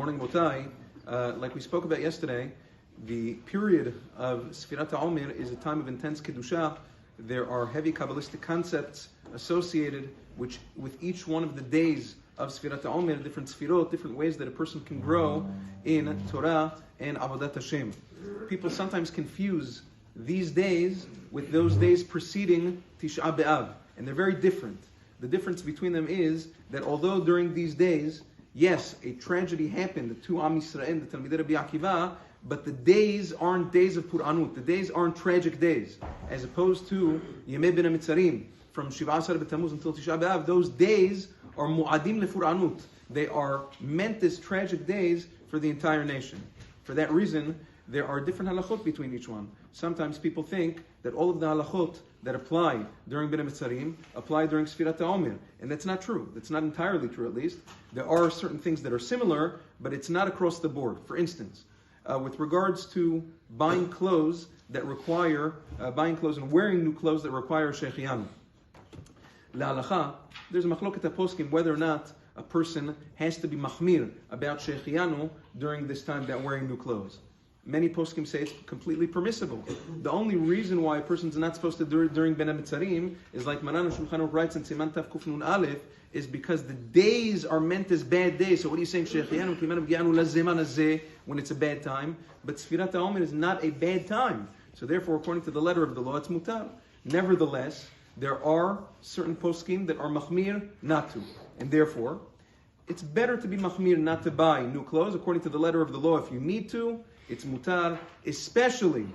Morning, Botai. Like we spoke about yesterday, the period of Sefirat Omer is a time of intense Kedusha. There are heavy Kabbalistic concepts associated with each one of the days of Sefirat Omer, different Sefirot, different ways that a person can grow in Torah and Avodat Hashem. People sometimes confuse these days with those days preceding Tisha B'Av, and they're very different. The difference between them is that although during these days, yes, a tragedy happened to Am Yisrael, the Talmidei Rabbi Akiva, but the days aren't days of Puranut. The days aren't tragic days, as opposed to Yemei Ben HaMitzarim, from Shiva Asar B'Tammuz until Tisha B'Av. Those days are Mu'adim LePuranut. They are meant as tragic days for the entire nation. For that reason, there are different halachot between each one. Sometimes people think that all of the halachot that apply during Ben HaMitzarim apply during Sefirat Omer, and that's not true. That's not entirely true, at least. There are certain things that are similar, but it's not across the board. For instance, with regards to buying clothes that require, buying clothes and wearing new clothes that require Shechianu. La'alacha, there's a machloket poskim whether or not a person has to be machmir about Shechianu during this time that wearing new clothes. Many poskim say it's completely permissible. The only reason why a person's not supposed to do it during Ben HaMitzarim is like Maran Shulchan Aruch writes in Siman Tav Kuf Nun Aleph, is because the days are meant as bad days. So what are you saying? When it's a bad time. But Sefirat Omer is not a bad time. So therefore, according to the letter of the law, it's mutar. Nevertheless, there are certain poskim that are machmir not to. And therefore, it's better to be machmir not to buy new clothes. According to the letter of the law, if you need to, it's mutar, especially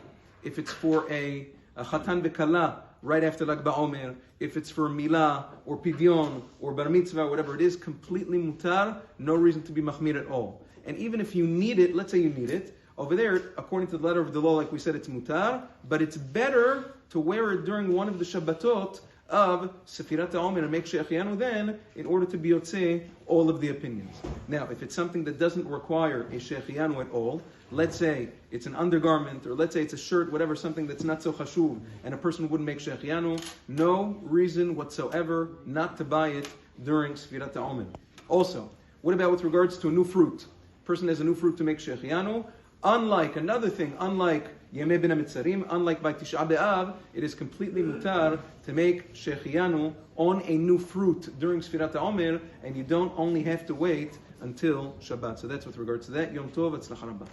if it's for a chatan v'kala right after Lag BaOmer, if it's for milah or pidyon or bar mitzvah, whatever it is, completely mutar, no reason to be machmir at all. And even if you need it, let's say you need it, over there, according to the letter of the law, like we said, it's mutar, but it's better to wear it during one of the Shabbatot of Sefirat Omer and make Shechianu then, in order to be yotzei all of the opinions. Now, if it's something that doesn't require a Shechianu at all, let's say it's an undergarment, or let's say it's a shirt, whatever, something that's not so chashuv, and a person wouldn't make Shechianu, no reason whatsoever not to buy it during Sefirat Omer. Also, what about with regards to a new fruit? A person has a new fruit to make Shechianu. Unlike another thing, unlike Yemei Ben HaMitzarim, unlike by Tisha B'Av, it is completely mutar to make Shechianu on a new fruit during Sefirat Omer, and you don't only have to wait until Shabbat. So that's with regards to that. Yom Tov, Atzlacha Rabbah.